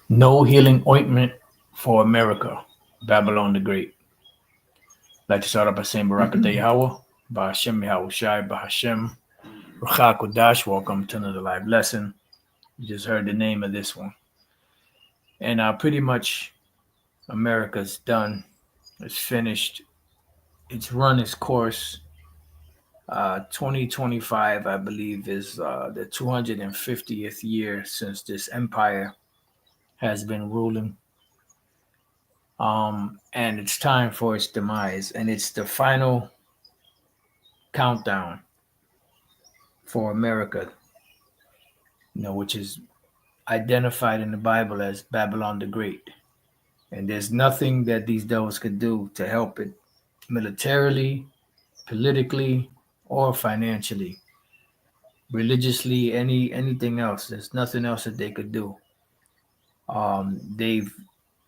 No healing ointment for America. Babylon the Great. I'd like to start off by saying Barakatah Yahweh, Bahashem Yahweh Shai, Bahashem, Ruchak Kodash. Welcome to another live lesson. You just heard the name of this one. And pretty much America's done. It's finished. It's run its course. 2025, I believe, is the 250th year since this empire has been ruling. And it's time for its demise, and it's the final countdown for America, which is identified in the Bible as Babylon the Great. And there's nothing that these devils could do to help it militarily, politically, or financially, religiously, anything else. There's nothing else that they could do. They've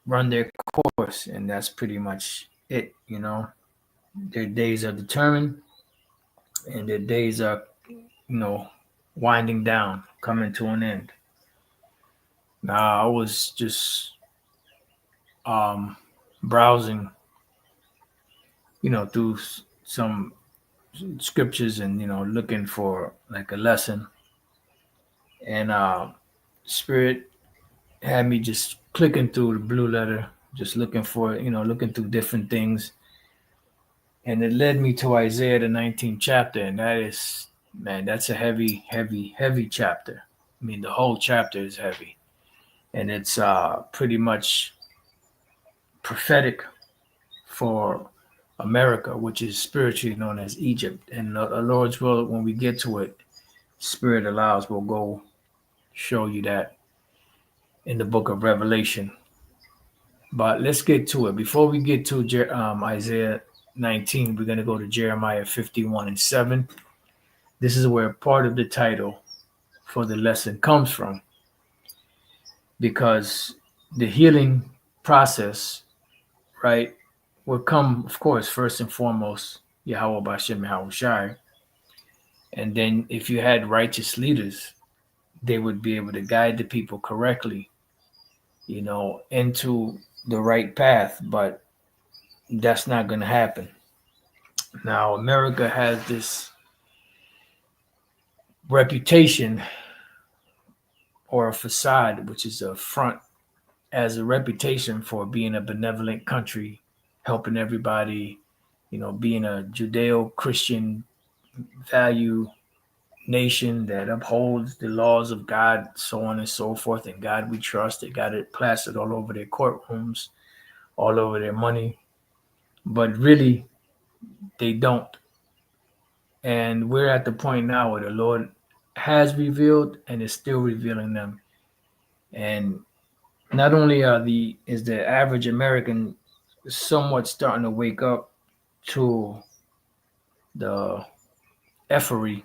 run their course, and that's pretty much it. Their days are determined, and their days are, winding down, coming to an end. Now, I was just browsing, through some scriptures and, looking for like a lesson. And Spirit had me just clicking through the blue letter, just looking for, looking through different things. And it led me to Isaiah, the 19th chapter. And that is, man, that's a heavy, heavy, heavy chapter. I mean, the whole chapter is heavy. And it's pretty much prophetic for America, which is spiritually known as Egypt. And the Lord's will, when we get to it, Spirit allows, we'll go show you that in the book of Revelation. But let's get to it. Before we get to Isaiah 19, we're going to go to Jeremiah 51:7. This is where part of the title for the lesson comes from, because the healing process, right, will come, of course, first and foremost, Yahweh Bashem Yahweh Shai. And then if you had righteous leaders, they would be able to guide the people correctly, into the right path. But that's not going to happen. Now, America has this reputation, or a facade, which is a front, as a reputation for being a benevolent country, helping everybody, being a Judeo-Christian value nation that upholds the laws of God, so on and so forth. And God we trust. They got it plastered all over their courtrooms, all over their money. But really, they don't. And we're at the point now where the Lord has revealed and is still revealing them. And not only is the average American somewhat starting to wake up to the effery,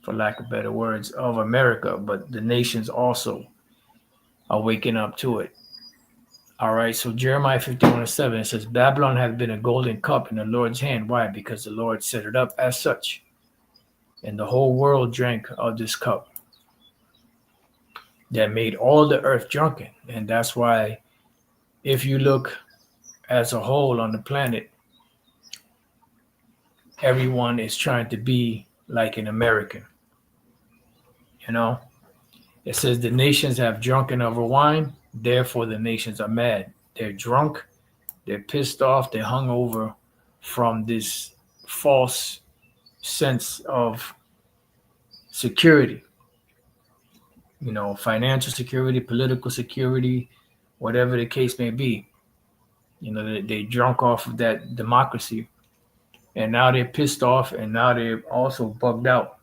for lack of better words, of America, but the nations also are waking up to it. All right, so Jeremiah 51:7, it says, Babylon hath been a golden cup in the Lord's hand. Why? Because the Lord set it up as such. And the whole world drank of this cup that made all the earth drunken. And that's why, if you look as a whole on the planet, everyone is trying to be like an American. It says the nations have drunken over wine, therefore the nations are mad. They're drunk, they're pissed off, they're hungover from this false sense of security. Financial security, political security, whatever the case may be. They drunk off of that democracy. And now they're pissed off, and now they're also bugged out.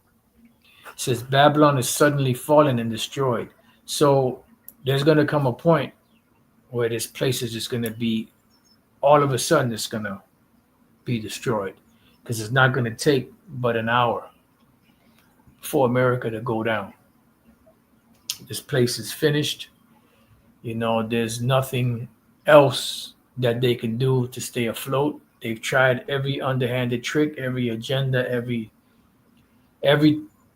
It says Babylon is suddenly fallen and destroyed. So there's going to come a point where this place is just going to be, all of a sudden, it's going to be destroyed, because it's not going to take but an hour for America to go down. This place is finished. There's nothing else that they can do to stay afloat. They've tried every underhanded trick, every agenda, everything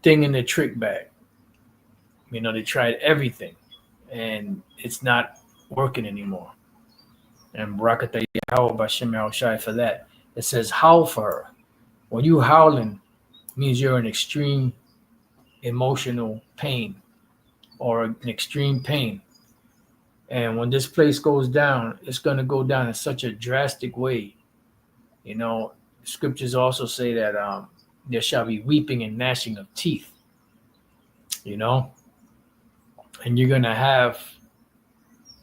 in the trick bag. They tried everything, and it's not working anymore. And Barakatah Yahweh Bashem Yahushai for that. It says howl for her. When you howling, means you're in extreme emotional pain or an extreme pain. And when this place goes down, it's going to go down in such a drastic way. Scriptures also say that there shall be weeping and gnashing of teeth, you know, and you're going to have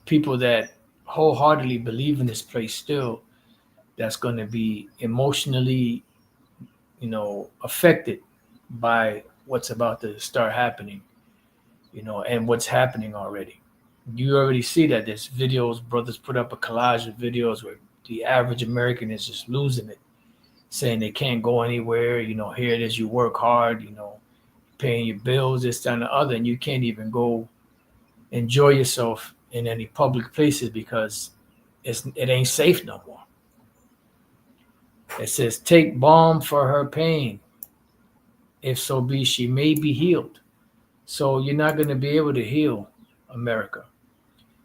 people that wholeheartedly believe in this place still, that's going to be emotionally, affected by what's about to start happening, and what's happening already. You already see that there's videos, brothers put up a collage of videos where the average American is just losing it, saying they can't go anywhere. Here it is, you work hard, paying your bills, this, that, and the other, and you can't even go enjoy yourself in any public places because it ain't safe no more. It says, take balm for her pain, if so be she may be healed. So you're not going to be able to heal America.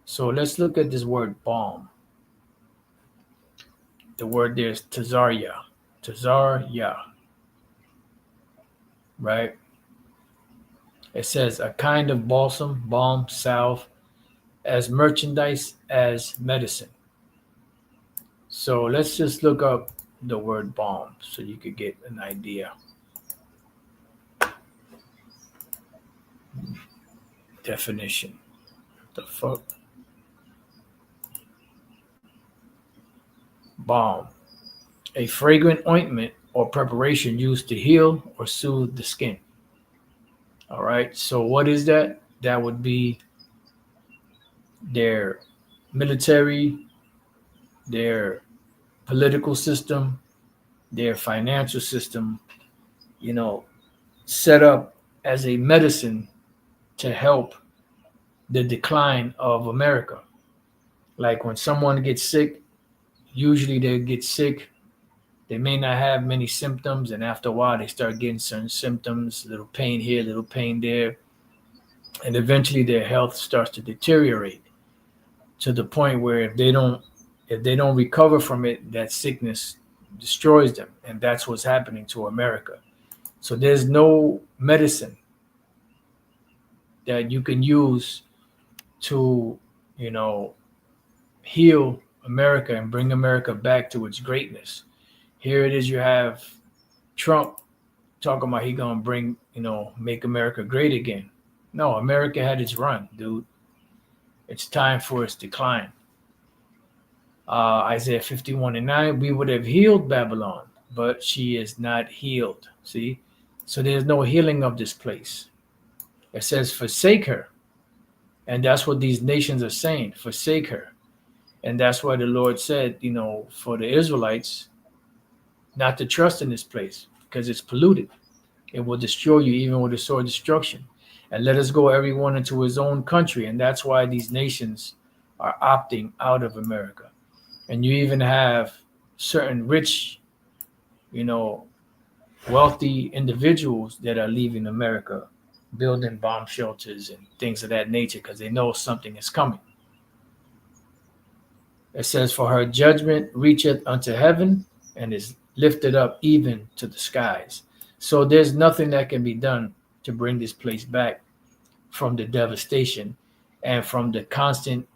So let's look at this word balm. The word there is tazarya. Tazarya. Right? It says a kind of balm, salve, as merchandise, as medicine. So let's just look up the word balm so you could get an idea. Definition. The fuck? Balm. A fragrant ointment or preparation used to heal or soothe the skin. All right. So what is that? That would be their military, their political system, their financial system, set up as a medicine to help the decline of America. Like when someone gets sick, usually they get sick. They may not have many symptoms, and after a while, they start getting certain symptoms, little pain here, little pain there, and eventually their health starts to deteriorate to the point where if they don't recover from it, that sickness destroys them, and that's what's happening to America. So there's no medicine that you can use to, heal America and bring America back to its greatness. Here it is, you have Trump talking about he gonna bring, make America great again. No, America had its run, dude. It's time for its decline. Isaiah 51:9, we would have healed Babylon, but she is not healed. See? So there's no healing of this place. It says, forsake her. And that's what these nations are saying, forsake her. And that's why the Lord said, for the Israelites, not to trust in this place because it's polluted. It will destroy you even with the sword of destruction. And let us go everyone into his own country. And that's why these nations are opting out of America. And you even have certain rich, wealthy individuals that are leaving America, building bomb shelters and things of that nature because they know something is coming. It says, for her judgment reacheth unto heaven and is lifted up even to the skies. So there's nothing that can be done to bring this place back from the devastation and from the constant,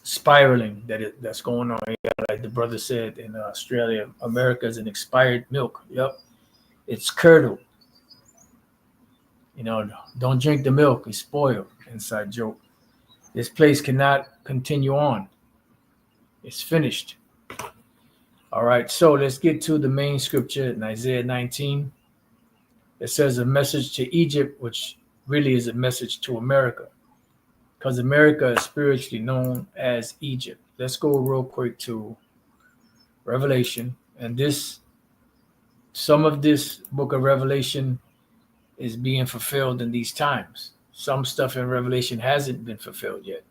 spiraling that's going on. Like the brother said in Australia, America is an expired milk. Yep. It's curdled. Don't drink the milk. It's spoiled. Inside joke. This place cannot continue on. It's finished. All right, so let's get to the main scripture in Isaiah 19. It says a message to Egypt, which really is a message to America, because America is spiritually known as Egypt. Let's go real quick to Revelation. And some of this book of Revelation is being fulfilled in these times. Some stuff in Revelation hasn't been fulfilled yet,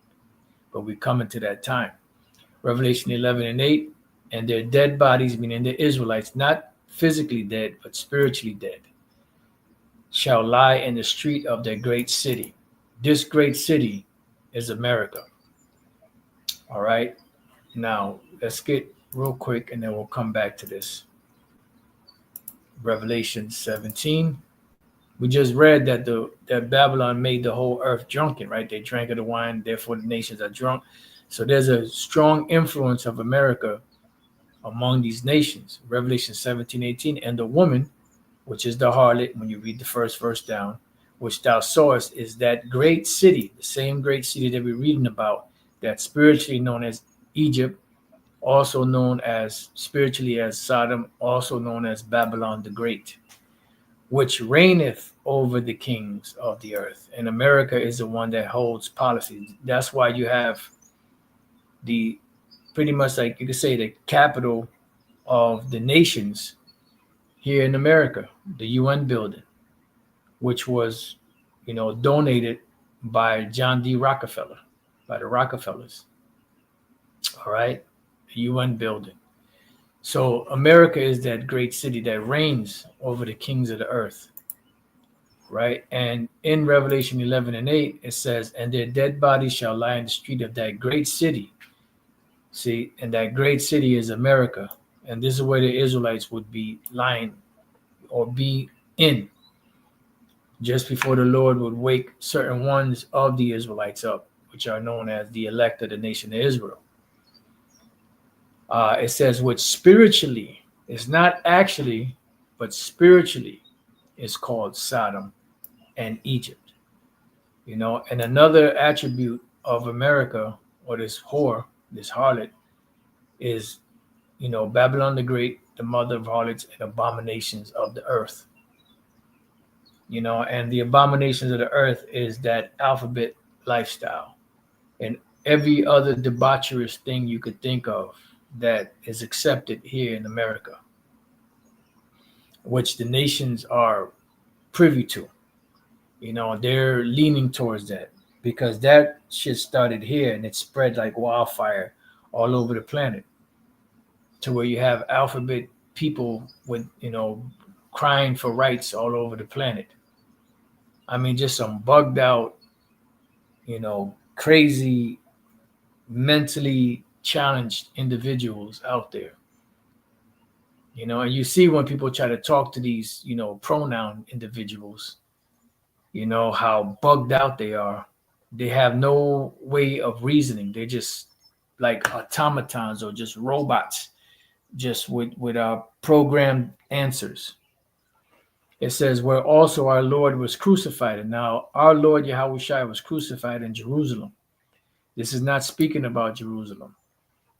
but we're coming to that time. Revelation 11:8, and their dead bodies, meaning the Israelites, not physically dead, but spiritually dead. shall lie in the street of their great city. This great city is America. All right. Now let's get real quick and then we'll come back to this. Revelation 17. We just read that Babylon made the whole earth drunken, right? They drank of the wine, therefore the nations are drunk. So there's a strong influence of America among these nations. Revelation 17:18. And the woman, which is the harlot, when you read the first verse down, which thou sawest, is that great city, the same great city that we're reading about, that's spiritually known as Egypt, also known as spiritually as Sodom, also known as Babylon the Great, which reigneth over the kings of the earth. And America is the one that holds policy. That's why you have the pretty much like you could say the capital of the nations here in America, the UN building, which was, donated by John D. Rockefeller, by the Rockefellers. All right, the UN building. So America is that great city that reigns over the kings of the earth, right? And in Revelation 11:8, it says, and their dead bodies shall lie in the street of that great city. See, and that great city is America. And this is where the Israelites would be lying or be in just before the Lord would wake certain ones of the Israelites up, which are known as the elect of the nation of Israel. It says, which spiritually is not actually, but spiritually is called Sodom and Egypt. And another attribute of America, or this whore, this harlot, is, Babylon the Great, the mother of harlots and abominations of the earth. And the abominations of the earth is that alphabet lifestyle and every other debaucherous thing you could think of that is accepted here in America, which the nations are privy to. They're leaning towards that because that shit started here and it spread like wildfire all over the planet to where you have alphabet people with, crying for rights all over the planet. I mean, just some bugged out, crazy, mentally challenged individuals out there. And you see when people try to talk to these, pronoun individuals, how bugged out they are. They have no way of reasoning. They're just like automatons or just robots, just with programmed answers. It says, where also our Lord was crucified. And now our Lord Yahushua was crucified in Jerusalem. This is not speaking about Jerusalem.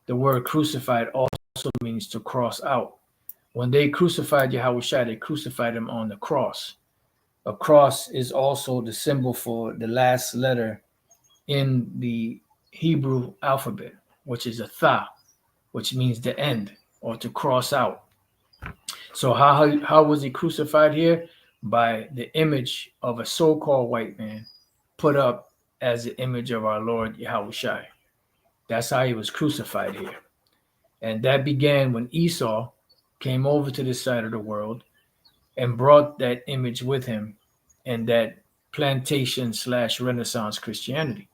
The word crucified also means to cross out. When they crucified Yahushua, they crucified him on the cross. A cross is also the symbol for the last letter in the Hebrew alphabet, which is a tha, which means the end or to cross out. So how was he crucified here? By the image of a so-called white man put up as the image of our Lord Yahushua. That's how he was crucified here. And that began when Esau came over to this side of the world and brought that image with him and that plantation / Renaissance Christianity.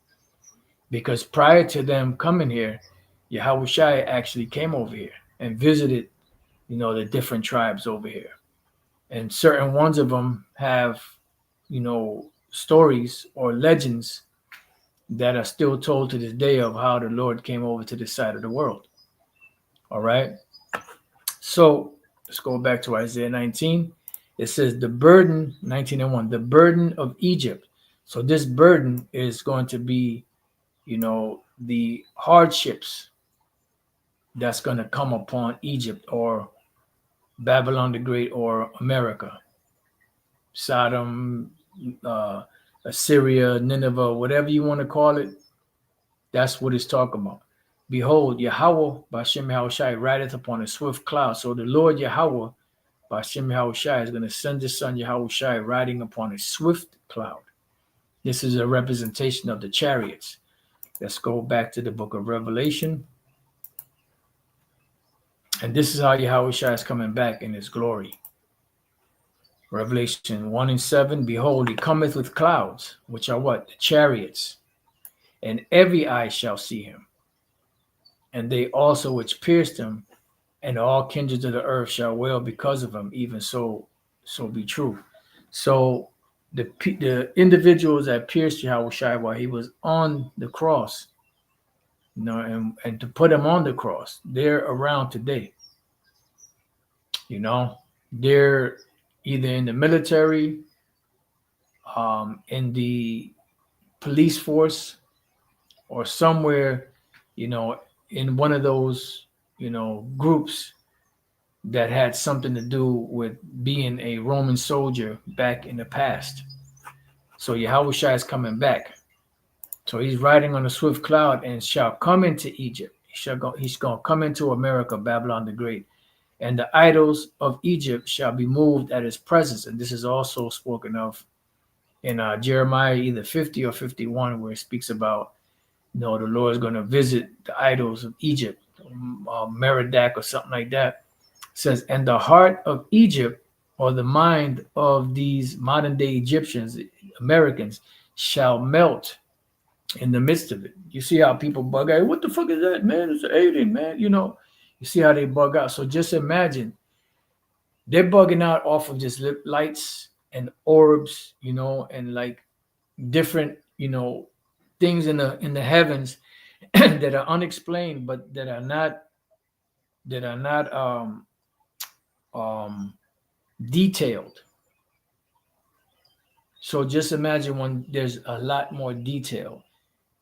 Because prior to them coming here, Yahushua actually came over here and visited, the different tribes over here. And certain ones of them have, stories or legends that are still told to this day of how the Lord came over to this side of the world. All right. So let's go back to Isaiah 19. It says the burden, 19:1, the burden of Egypt. So this burden is going to be, the hardships that's going to come upon Egypt or Babylon the Great or America, Sodom, Assyria, Nineveh, whatever you want to call it. That's what it's talking about. Behold, Yahweh, Bashem Yahushai, rideth upon a swift cloud. So the Lord Yahweh, Bashem Yahushai, is going to send his son Yahushai riding upon a swift cloud. This is a representation of the chariots. Let's go back to the book of Revelation. And this is how Yahushua is coming back in his glory. Revelation 1 and 7, behold, he cometh with clouds, which are what? The chariots, and every eye shall see him, and they also which pierced him, and all kindreds of the earth shall wail because of him, even so be true. So the individuals that pierced Yahushua while he was on the cross, and to put him on the cross, they're around today. They're either in the military, in the police force, or somewhere, in one of those, groups that had something to do with being a Roman soldier back in the past. So Yahushua is coming back. So he's riding on a swift cloud and shall come into Egypt. He's going to come into America, Babylon the Great. And the idols of Egypt shall be moved at his presence. And this is also spoken of in Jeremiah either 50 or 51, where it speaks about, the Lord is going to visit the idols of Egypt, Merodach or something like that. It says, and the heart of Egypt, or the mind of these modern day Egyptians, Americans, shall melt in the midst of it. You see how people bug out. What the fuck is that, man? It's an alien, man. You see how they bug out. So just imagine they're bugging out off of just lights and orbs, and like different, things in the heavens that are unexplained, but that are not detailed. So just imagine when there's a lot more detail,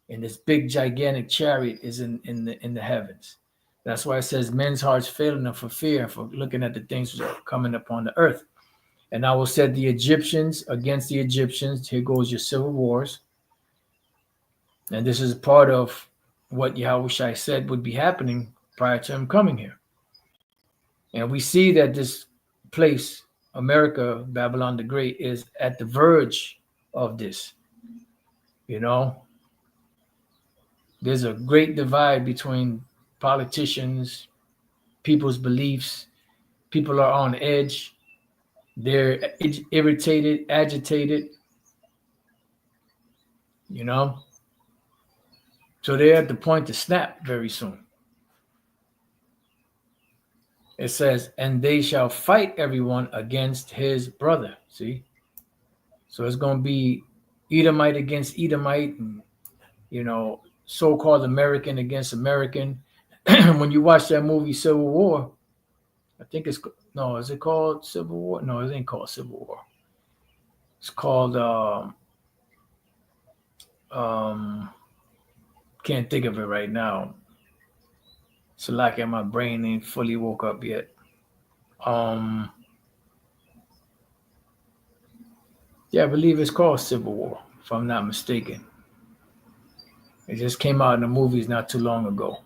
and this big gigantic chariot is in the heavens. That's why it says men's hearts failing them for fear, for looking at the things that are coming upon the earth. And I will set the Egyptians against the Egyptians. Here goes your civil wars. And this is part of what Yahushua said would be happening prior to him coming here. And we see that this place, America, Babylon the Great, is at the verge of this. There's a great divide between politicians, people's beliefs. People are on edge. They're irritated, agitated, So they're at the point to snap very soon. It says, and they shall fight everyone against his brother. See? So it's going to be Edomite against Edomite, and, so-called American against American. When you watch that movie Civil War, I think is it called Civil War? No, it ain't called Civil War. It's called can't think of it right now. It's like my brain ain't fully woke up yet. Yeah, I believe it's called Civil War, if I'm not mistaken. It just came out in the movies not too long ago,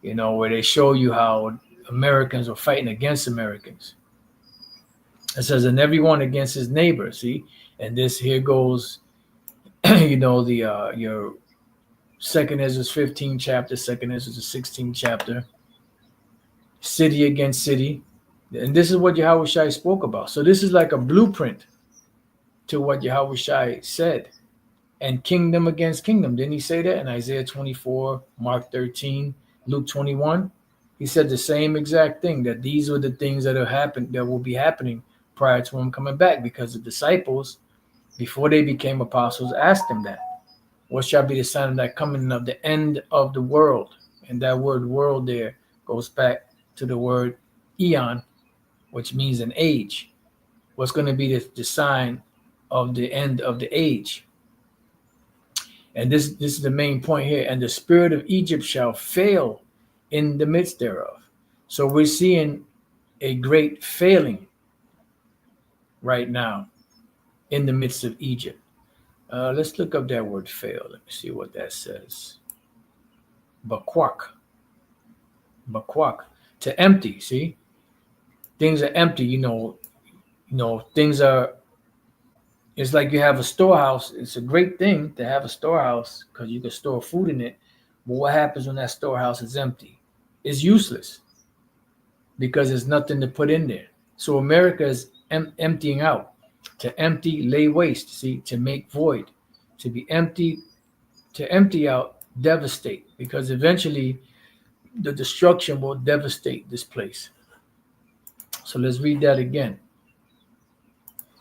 where they show you how Americans are fighting against Americans. It says, and everyone against his neighbor, see? And this here goes, your Second Ezra 15 chapter, Second Ezra 16 chapter, city against city. And this is what Yahushua spoke about. So this is like a blueprint to what Yahushua said. And kingdom against kingdom. Didn't he say that in Isaiah 24, Mark 13, Luke 21? He said the same exact thing, that these are the things that will be happening prior to him coming back, because the disciples, before they became apostles, asked him that. What shall be the sign of that coming of the end of the world? And that word world there goes back to the word eon, which means an age. What's going to be the sign of the end of the age? And this is the main point here. And the spirit of Egypt shall fail in the midst thereof. So we're seeing a great failing right now in the midst of Egypt. Let's look up that word fail. Let me see what that says. Bakwak. To empty, see? Things are empty, things are, it's like you have a storehouse. It's a great thing to have a storehouse because you can store food in it. But what happens when that storehouse is empty? It's useless because there's nothing to put in there. So America is emptying out. to empty, lay waste, see, to make void, to be empty, to empty out, devastate, because eventually the destruction will devastate this place. So let's read that again.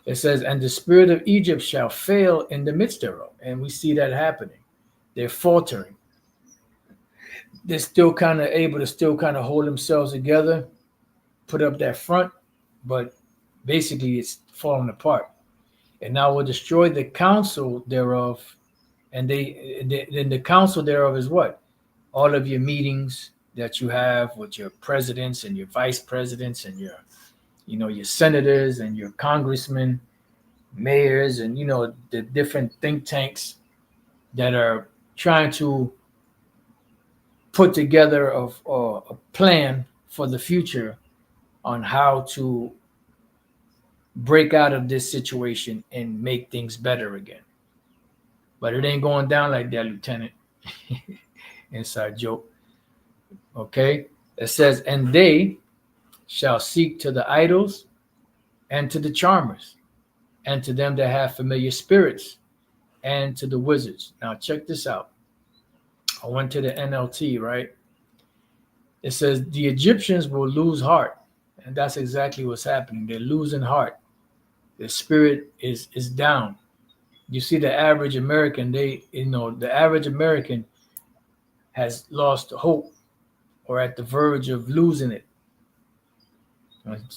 It says, and the spirit of Egypt shall fail in the midst thereof. And we see that happening. They're faltering. They're still kind of able to still kind of hold themselves together, put up that front, but basically it's falling apart. And now will destroy the counsel thereof. And then the counsel thereof is what? All of your meetings that you have with your presidents and your vice presidents and your senators and your congressmen, mayors, and the different think tanks that are trying to put together a plan for the future on how to break out of this situation and make things better again. But it ain't going down like that, Lieutenant. Inside joke. Okay. It says, and they shall seek to the idols and to the charmers and to them that have familiar spirits and to the wizards. Now check this out. I went to the NLT, right? It says the Egyptians will lose heart. And that's exactly what's happening. They're losing heart. The spirit is down. You see the average American, the average American has lost hope or at the verge of losing it.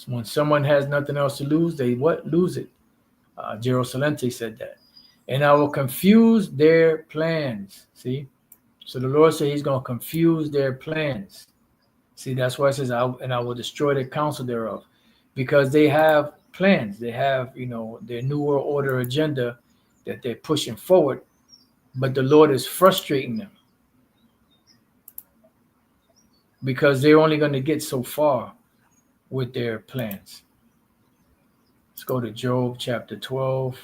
When someone has nothing else to lose, they lose it. Gerald Salente said that. And I will confuse their plans. See? So the Lord said he's going to confuse their plans. See, that's why it says, I will destroy the counsel thereof. Because they have plans. They have, their New World Order agenda that they're pushing forward. But the Lord is frustrating them. Because they're only going to get so far with their plans. Let's go to Job chapter 12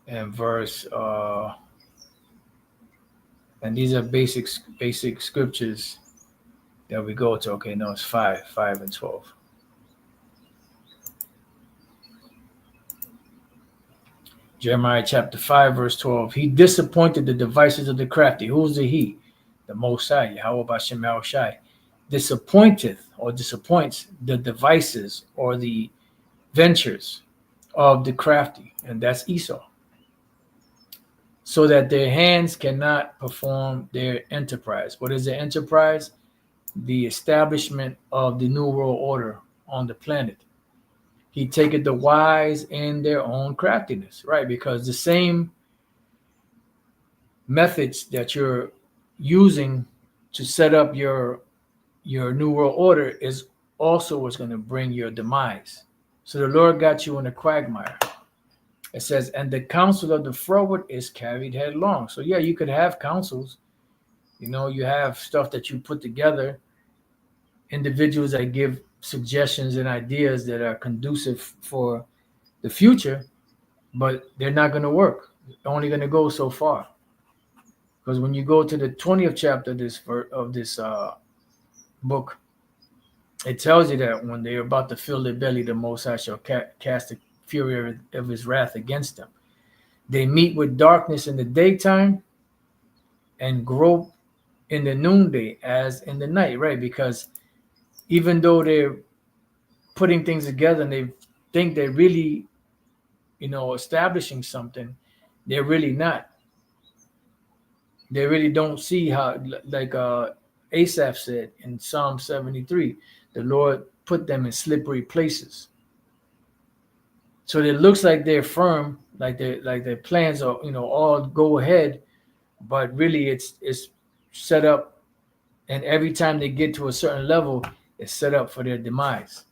and verse, and these are basic scriptures that we go to. Okay, no, it's 5 and 12. Jeremiah chapter 5, verse 12. He disappointed the devices of the crafty. Who's the he? The Most High, Yahweh Bashem Yahushai. Disappointeth or disappoints the devices or the ventures of the crafty, and that's Esau, so that their hands cannot perform their enterprise. What is the enterprise? The establishment of the New World Order on the planet. He taketh the wise in their own craftiness, right? Because the same methods that you're using to set up your New World Order is also what's going to bring your demise. So the Lord got you in a quagmire. It says, and the counsel of the froward is carried headlong. So yeah, you could have counsels. You have stuff that you put together, individuals that give suggestions and ideas that are conducive for the future, but they're not going to work. They're only going to go so far. Because when you go to the 20th chapter of this book, it tells you that when they're about to fill their belly, the Most High shall cast the fury of his wrath against them. They meet with darkness in the daytime and grope in the noonday as in the night, right? Because even though they're putting things together and they think they're really, establishing something, they're really not. They really don't see how, like Asaph said in Psalm 73, the Lord put them in slippery places. So it looks like they're firm, like their plans are, all go ahead, but really it's set up, and every time they get to a certain level, it's set up for their demise.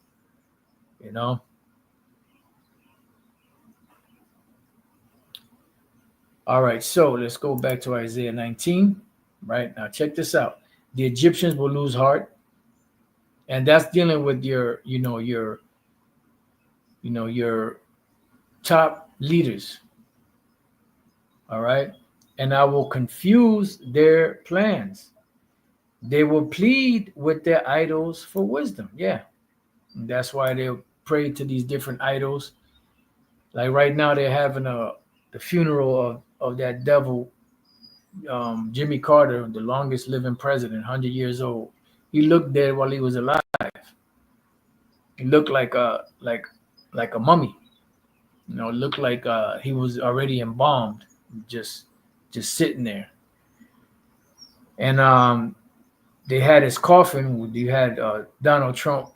All right, so let's go back to Isaiah 19. Right now, check this out. The Egyptians will lose heart, and that's dealing with your top leaders. All right, and I will confuse their plans. They will plead with their idols for wisdom. Yeah, and that's why they'll prayed to these different idols. Like right now, they're having the funeral of that devil, Jimmy Carter, the longest living president, 100 years old. He looked dead while he was alive. He looked like a mummy. It looked like he was already embalmed, just just sitting there. And they had his coffin. You had Donald Trump,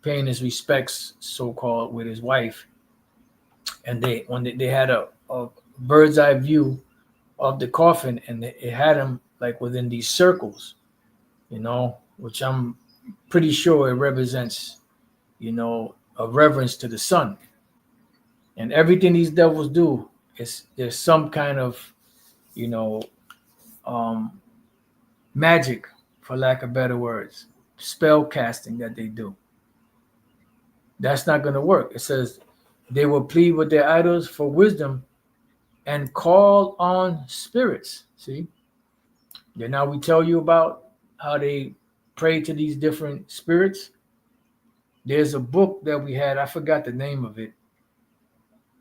paying his respects, so called, with his wife. And they had a bird's eye view of the coffin, and it had him like within these circles, which I'm pretty sure it represents, a reverence to the sun. And everything these devils do is there's some kind of, you know, um, magic, for lack of better words, spell casting that they do. That's not going to work. It says they will plead with their idols for wisdom and call on spirits. See? Then now we tell you about how they pray to these different spirits. There's a book that we had. I forgot the name of it,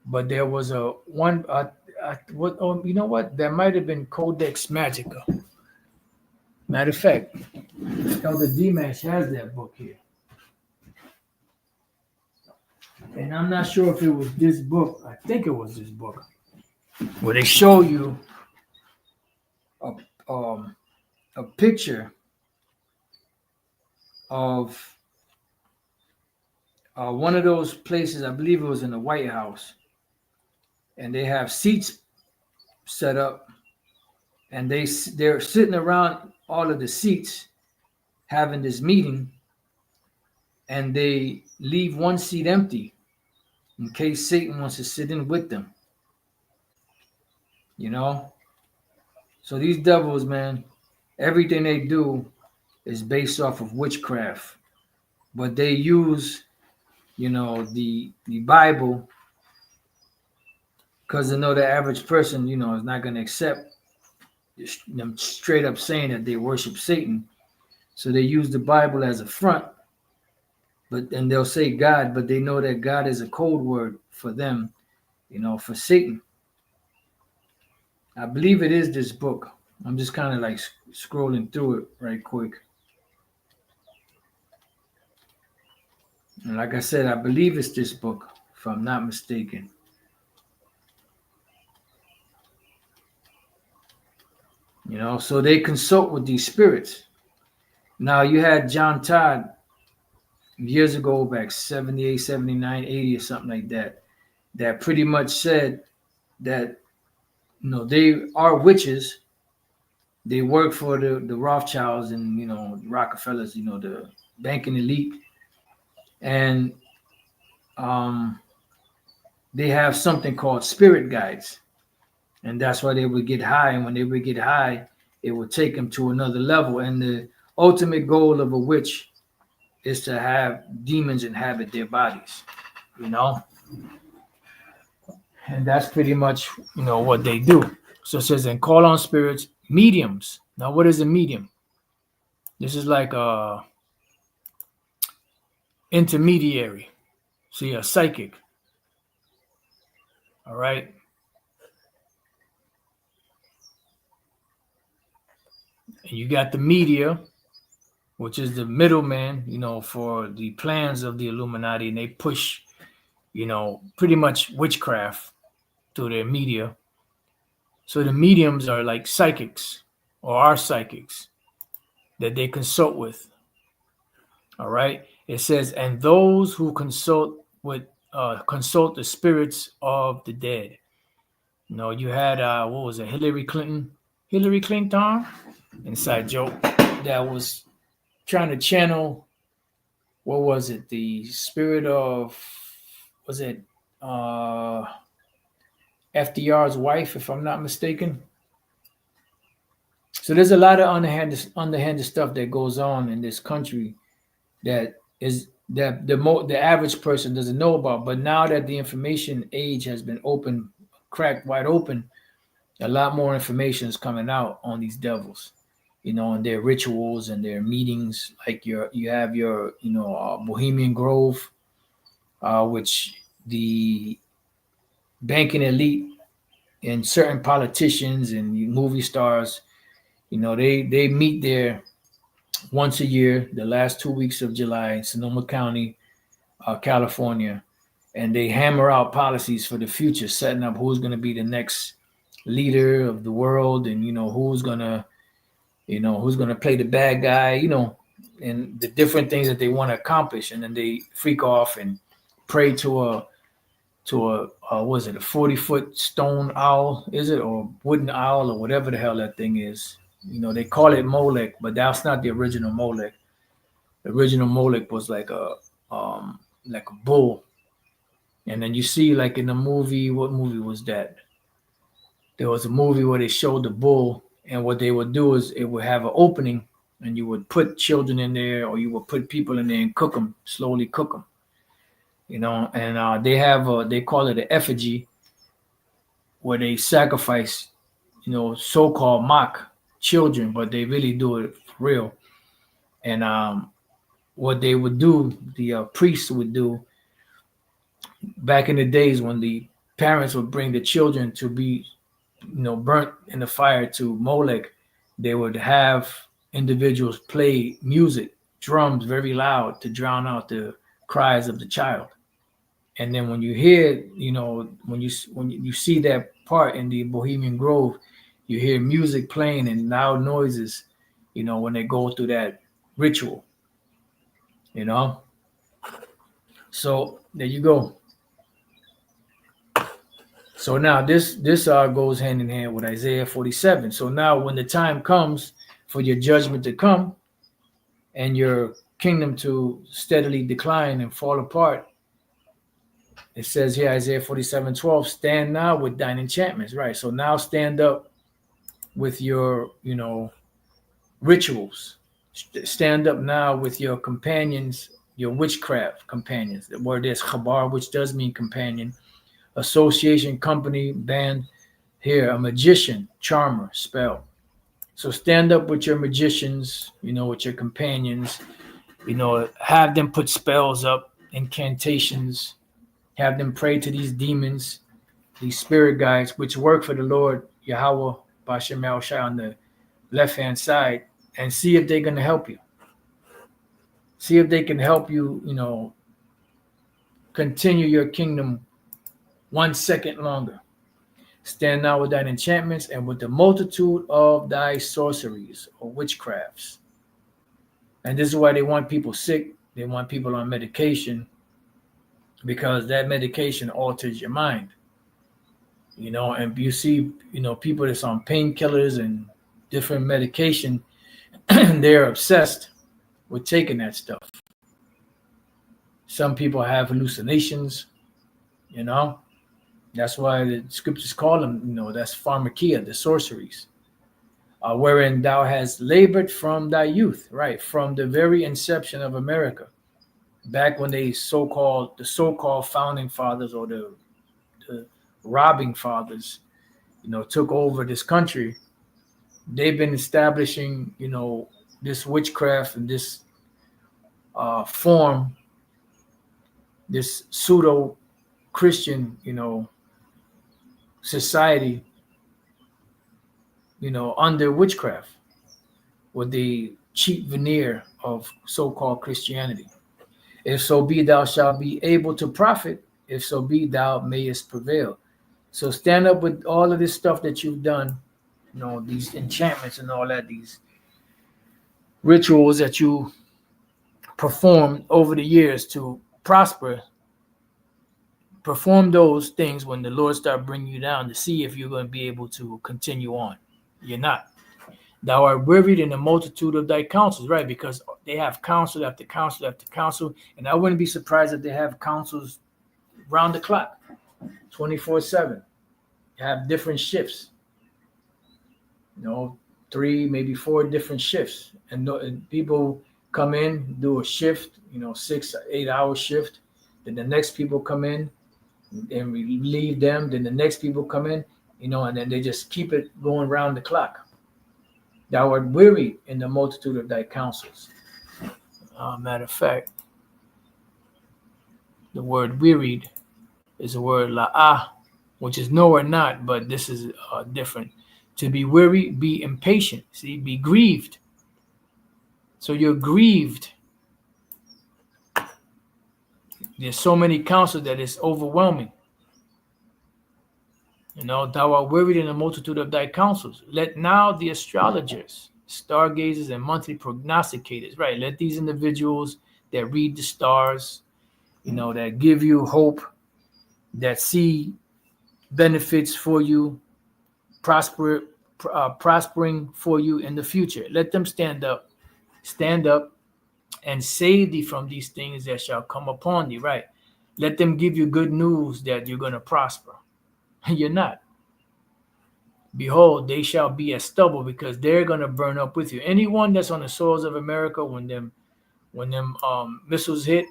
but there was a one. What? Oh, you know what? That might have been Codex Magica. Matter of fact, Elder Demise has that book here, and I'm not sure if it was this book. I think it was this book where they show you a a picture of one of those places. I believe it was in the White House, and they have seats set up, and they're sitting around all of the seats having this meeting, and they leave one seat empty in case Satan wants to sit in with them. So these devils, man, everything they do is based off of witchcraft, but they use the Bible, because they know the average person is not going to accept them straight up saying that they worship Satan. So they use the Bible as a front, and they'll say God, but they know that God is a code word for them, for Satan. I believe it is this book. I'm just kind of like scrolling through it right quick. And like I said, I believe it's this book, if I'm not mistaken. So they consult with these spirits. Now, you had John Todd years ago, back 78, 79, 80 or something like that, that pretty much said that, they are witches. They work for the Rothschilds and, Rockefellers, the banking elite. And they have something called spirit guides. And that's why they would get high. And when they would get high, it would take them to another level. And the ultimate goal of a witch is to have demons inhabit their bodies, And that's pretty much, what they do. So it says, and call on spirits, mediums. Now, what is a medium? This is like a intermediary. See, a psychic. All right. And you got the media, which is the middleman, for the plans of the Illuminati, and they push, pretty much witchcraft through their media. So the mediums are like psychics, or are psychics, that they consult with. All right. It says, and those who consult the spirits of the dead. You had what was it, Hillary Clinton, inside joke, that was trying to channel, what was it, the spirit of, was it FDR's wife, if I'm not mistaken. So there's a lot of underhanded stuff that goes on in this country that the average person doesn't know about. But now that the information age has been cracked wide open, a lot more information is coming out on these devils. and their rituals and their meetings. Like you have your, Bohemian Grove, which the banking elite and certain politicians and movie stars, they meet there once a year, the last 2 weeks of July in Sonoma County, California, and they hammer out policies for the future, setting up who's going to be the next leader of the world, and who's gonna play the bad guy, and the different things that they want to accomplish, and then they freak off and pray to a was it a 40-foot stone owl, is it, or wooden owl, or whatever the hell that thing is. They call it Molech, but that's not the original Molech. The original Molech was like a bull. And then you see, like in the movie, what movie was that? There was a movie where they showed the bull, and what they would do is it would have an opening, and you would put children in there, or you would put people in there and cook them, slowly cook them. And they call it an effigy, where they sacrifice, so-called mock children, but they really do it for real. And what they would do, the priests would do back in the days when the parents would bring the children to be, burnt in the fire to Molech, they would have individuals play music, drums very loud to drown out the cries of the child. And then when you hear, when you see that part in the Bohemian Grove, you hear music playing and loud noises, when they go through that ritual, So there you go. So now this goes hand in hand with Isaiah 47. So now when the time comes for your judgment to come and your kingdom to steadily decline and fall apart, it says here, Isaiah 47:12, stand now with thine enchantments, right? So now stand up with your, rituals. Stand up now with your companions, your witchcraft companions. The word is chabar, which does mean companion. Association, company, band. Here, a magician, charmer, spell. So stand up with your magicians, with your companions, have them put spells up, incantations, have them pray to these demons, these spirit guides, which work for the Lord Yahweh Bashem Yahushua on the left-hand side, and see if they're going to help you. See if they can help you, continue your kingdom 1 second longer. Stand now with thine enchantments and with the multitude of thy sorceries or witchcrafts. And this is why they want people sick. They want people on medication, because that medication alters your mind. And you see, people that's on painkillers and different medication, they're obsessed with taking that stuff. Some people have hallucinations, That's why the scriptures call them, that's pharmakia, the sorceries, wherein thou hast labored from thy youth, right? From the very inception of America, back when the so-called founding fathers, or the robbing fathers, took over this country. They've been establishing, this witchcraft and this form, this pseudo-Christian, society, under witchcraft, with the cheap veneer of so-called Christianity. If so be thou shalt be able to profit, if so be thou mayest prevail. So stand up with all of this stuff that you've done, these enchantments and all that, these rituals that you performed over the years to prosper. Perform those things when the Lord start bringing you down, to see if you're going to be able to continue on. You're not. Thou art wearied in the multitude of thy counsels, right? Because they have counsel after counsel after counsel. And I wouldn't be surprised if they have counsels round the clock, 24/7. You have different shifts, 3, maybe 4 different shifts. And people come in, do a shift, 6, 8 hour shift. Then the next people come in and relieve them. Then the next people come in, and then they just keep it going round the clock. Thou art weary in the multitude of thy counsels. Matter of fact, the word wearied is the word la'ah, which is no or not, but this is different. To be weary, be impatient. See, be grieved. So you're grieved. There's so many counsels that it's overwhelming. Thou art wearied in the multitude of thy counsels. Let now the astrologers, stargazers, and monthly prognosticators, right? Let these individuals that read the stars, that give you hope, that see benefits for you, prospering for you in the future. Let them stand up, and save thee from these things that shall come upon thee, right? Let them give you good news that you're going to prosper. You're not. Behold, they shall be as stubble because they're going to burn up with you. Anyone that's on the soils of America, when them missiles hit,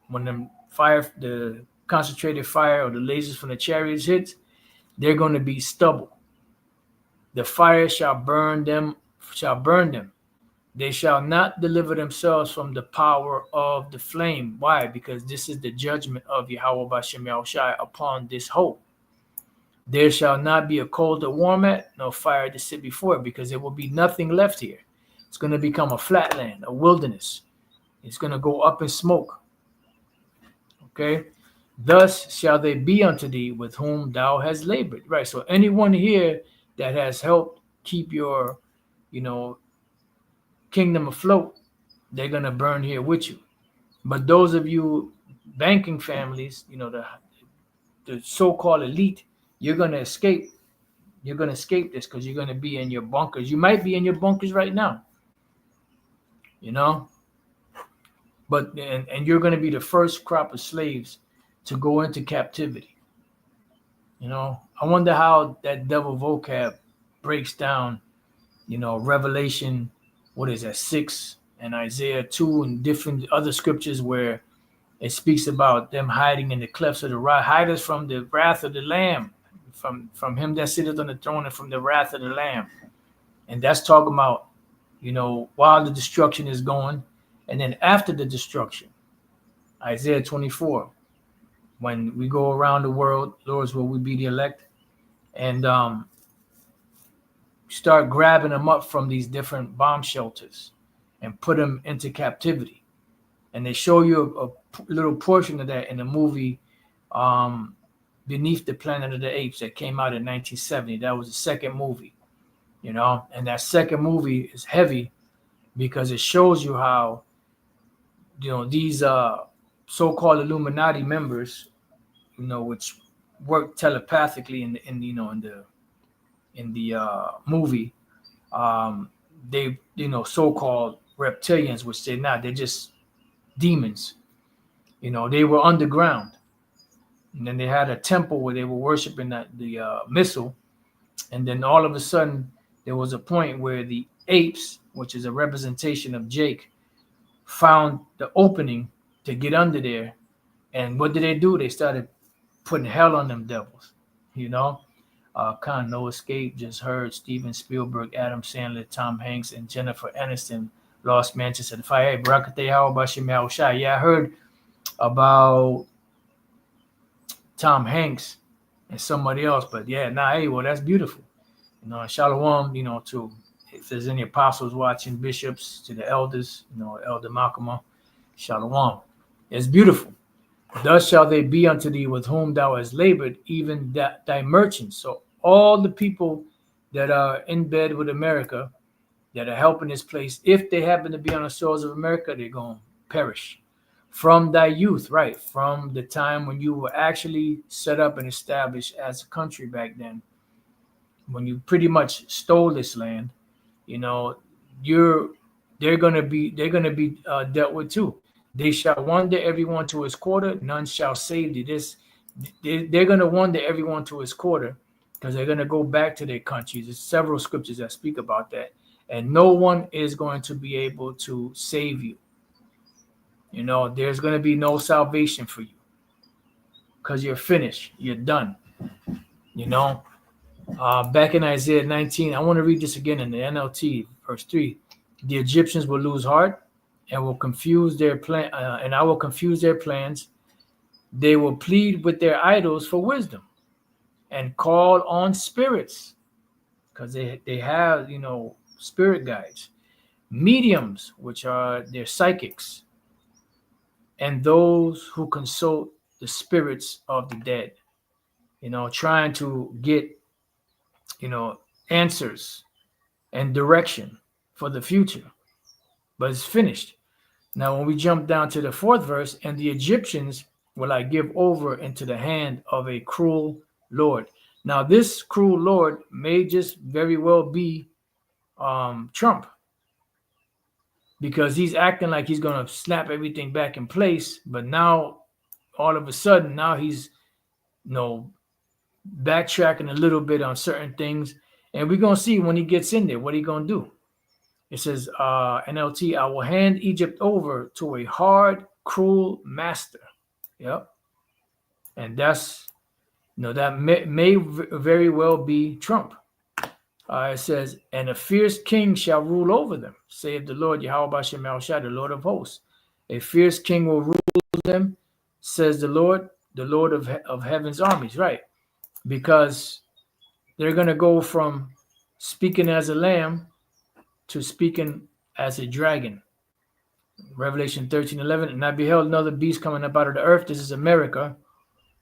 when them the concentrated fire or the lasers from the chariots hits, they're going to be stubble. The fire shall burn them. They shall not deliver themselves from the power of the flame. Why? Because this is the judgment of Yahweh Bashem Yahushai upon this hope. There shall not be a coal to warm at, nor fire to sit before it, because there will be nothing left here. It's going to become a flatland, a wilderness. It's going to go up in smoke. Okay? Thus shall they be unto thee with whom thou hast labored. Right. So anyone here that has helped keep your, kingdom afloat, they're going to burn here with you. But those of you banking families, the so-called elite, you're going to escape. You're going to escape this because you're going to be in your bunkers. You might be in your bunkers right now, but and you're going to be the first crop of slaves to go into captivity. I wonder how that devil vocab breaks down, Revelation, what is that, 6 and Isaiah 2 and different other scriptures where it speaks about them hiding in the clefts of the rock. Hide us from the wrath of the Lamb, from him that sitteth on the throne and from the wrath of the Lamb. And that's talking about, while the destruction is going, and then after the destruction, Isaiah 24, when we go around the world, Lord's will we be the elect, and start grabbing them up from these different bomb shelters and put them into captivity. And they show you a little portion of that in the movie Beneath the Planet of the Apes that came out in 1970. That was the second movie, and that second movie is heavy because it shows you how, these so-called Illuminati members, which work telepathically in the movie, they, so-called reptilians, which they're not, they're just demons. They were underground, and then they had a temple where they were worshiping the missile, and then all of a sudden there was a point where the apes, which is a representation of Jake, found the opening to get under there. And what did they do? They started putting hell on them devils. No Escape just heard Steven Spielberg, Adam Sandler, Tom Hanks, and Jennifer Aniston lost Manchester to fire. Hey, Barakateh, how about Shemal Shai? Yeah, I heard about Tom Hanks and somebody else, but yeah, hey, well, that's beautiful. Shalom, to, if there's any apostles watching, bishops, to the elders, Elder Malcolm, shalom. It's beautiful. Thus shall they be unto thee with whom thou hast labored, even thy merchants. So all the people that are in bed with America, that are helping this place, if they happen to be on the shores of America, they're going to perish. From thy youth, right, from the time when you were actually set up and established as a country back then, when you pretty much stole this land, they're gonna be dealt with too. They shall wander everyone to his quarter; none shall save thee. They're gonna wander everyone to his quarter because they're gonna go back to their countries. There's several scriptures that speak about that, and no one is going to be able to save you. There's gonna be no salvation for you because you're finished. You're done. Back in Isaiah 19, I want to read this again in the NLT, verse 3. The Egyptians will lose heart and will confuse their plan, and I will confuse their plans. They will plead with their idols for wisdom and call on spirits because they have, spirit guides, mediums, which are their psychics, and those who consult the spirits of the dead, trying to get, you know, answers and direction for the future. But it's finished. Now, when we jump down to the fourth verse, and the Egyptians will I give over into the hand of a cruel Lord. Now, this cruel Lord may just very well be Trump, because he's acting like he's going to snap everything back in place. But now, all of a sudden, now he's, backtracking a little bit on certain things. And we're going to see when he gets in there, what he going to do. It says, NLT, I will hand Egypt over to a hard, cruel master. Yep. And that's, that may very well be Trump. It says, and a fierce king shall rule over them, saith the Lord Yahweh Bashem Shai, the Lord of hosts. A fierce king will rule them, says the Lord of heaven's armies. Right. Because they're going to go from speaking as a lamb to speaking as a dragon. Revelation 13:11, and I beheld another beast coming up out of the earth. This is America.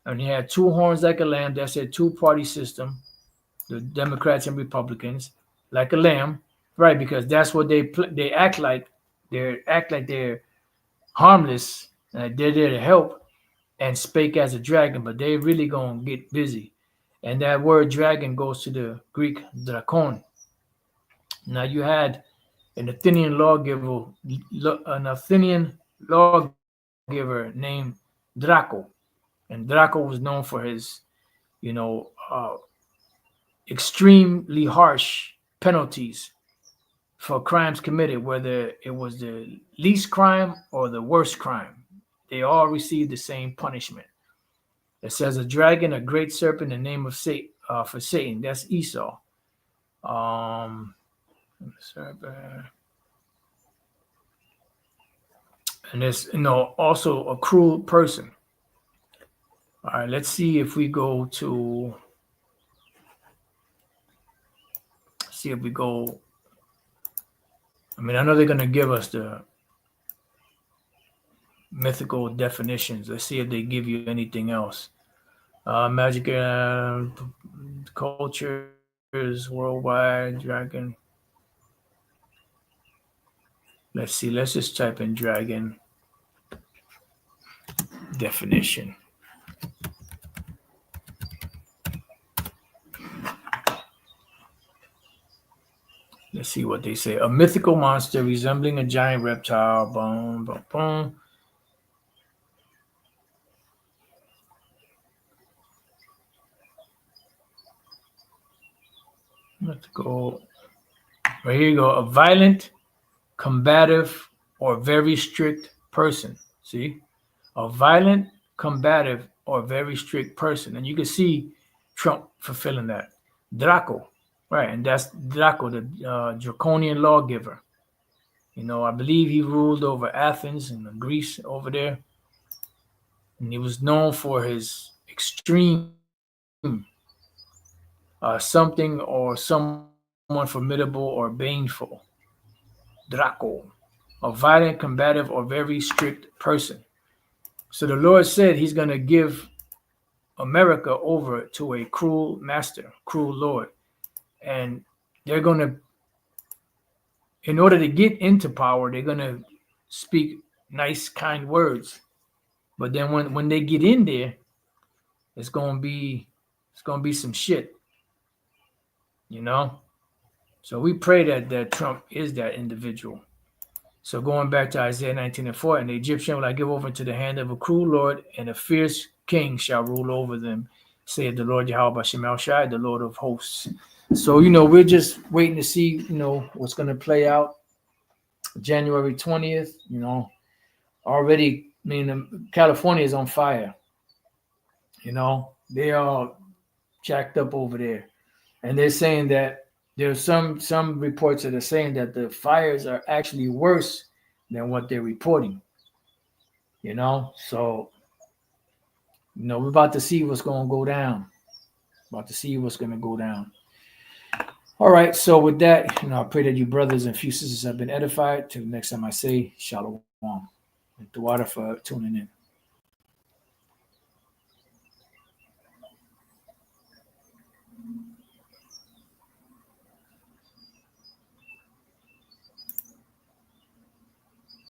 And he had two horns like a lamb. That's a two-party system, the Democrats and Republicans, like a lamb, right? Because that's what they act like. They're harmless. They're there to help and spake as a dragon, but they really gonna get busy. And that word dragon goes to the Greek drakon. Now you had an Athenian lawgiver named Draco. And Draco was known for his, extremely harsh penalties for crimes committed, whether it was the least crime or the worst crime. They all received the same punishment. It says a dragon, a great serpent, the name of Satan, for Satan. That's Esau. And it's, also a cruel person. All right, let's see if we go to, I know they're going to give us the mythical definitions. Let's see if they give you anything else. Magic cultures worldwide, dragon. Let's see. Let's just type in dragon definition. Let's see what they say. A mythical monster resembling a giant reptile. Boom, boom, boom. Let's go. Right, here you go. A violent, combative, or very strict person. See? A violent, combative, or very strict person. And you can see Trump fulfilling that. Draco. Right, and that's Draco, the draconian lawgiver. I believe he ruled over Athens and Greece over there. And he was known for his extreme something or someone formidable or baneful. Draco, a violent, combative, or very strict person. So the Lord said he's going to give America over to a cruel master, cruel Lord. And they're going to, in order to get into power, they're going to speak nice, kind words. But then when they get in there, it's going to be some shit, So we pray that Trump is that individual. So going back to Isaiah 19:4, and the Egyptian will I give over into the hand of a cruel Lord, and a fierce king shall rule over them, saith the Lord Yahweh Bashem Shai, the Lord of hosts. So, we're just waiting to see, what's going to play out. January 20th, already, California is on fire. They are jacked up over there. And they're saying that there's some reports that are saying that the fires are actually worse than what they're reporting. So we're about to see what's going to go down. About to see what's going to go down. All right. So with that, I pray that you brothers and few sisters have been edified. Till the next time I say shalom. And Tawada for tuning in.